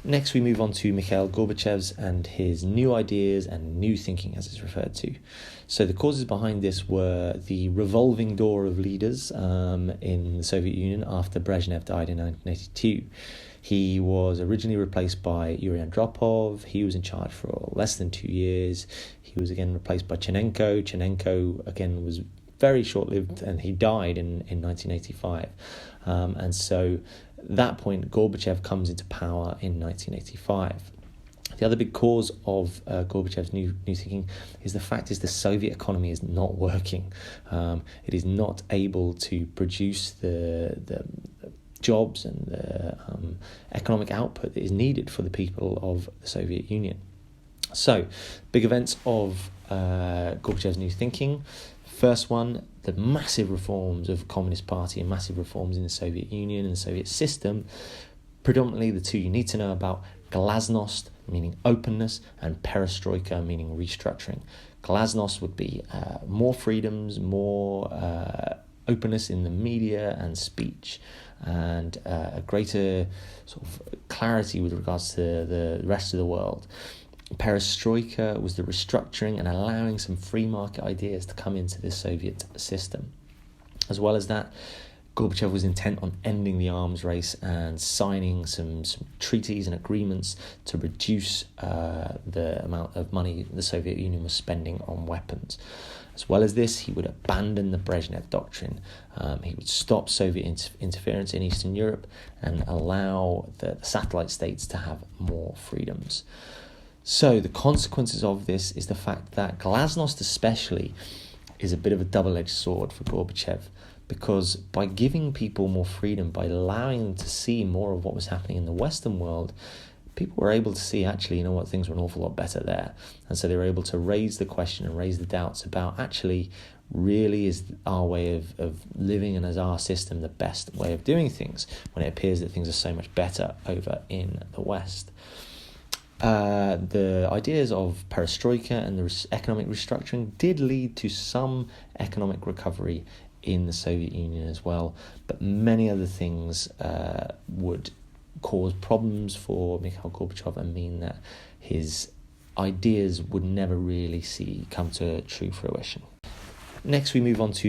Next, we move on to Mikhail Gorbachev's and his new ideas and new thinking, as it's referred to. So the causes behind this were the revolving door of leaders in the Soviet Union after Brezhnev died in 1982. He was originally replaced by Yuri Andropov. He was in charge for less than 2 years. He was again replaced by Chernenko. Chernenko, again, was very short-lived, and he died in 1985. And so at that point, Gorbachev comes into power in 1985. The other big cause of Gorbachev's new thinking is the Soviet economy is not working. It is not able to produce the jobs and the economic output that is needed for the people of the Soviet Union. So, big events of Gorbachev's new thinking. First one, the massive reforms of the Communist Party and massive reforms in the Soviet Union and the Soviet system. Predominantly the two you need to know about: glasnost, meaning openness, and perestroika, meaning restructuring. Glasnost would be more freedoms, more openness in the media and speech, and a greater sort of clarity with regards to the rest of the world. Perestroika was the restructuring and allowing some free market ideas to come into the Soviet system. As well as that, Gorbachev was intent on ending the arms race and signing some treaties and agreements to reduce the amount of money the Soviet Union was spending on weapons. As well as this, he would abandon the Brezhnev doctrine. He would stop Soviet interference in Eastern Europe and allow the satellite states to have more freedoms. So the consequences of this is the fact that glasnost especially is a bit of a double-edged sword for Gorbachev, because by giving people more freedom, by allowing them to see more of what was happening in the Western world, people were able to see, actually, you know what, things were an awful lot better there. And so they were able to raise the question and raise the doubts about, actually, really is our way of living and as our system the best way of doing things, when it appears that things are so much better over in the West. The ideas of perestroika and the economic restructuring did lead to some economic recovery in the Soviet Union as well, but many other things would cause problems for Mikhail Gorbachev and mean that his ideas would never really come to true fruition. Next, we move on to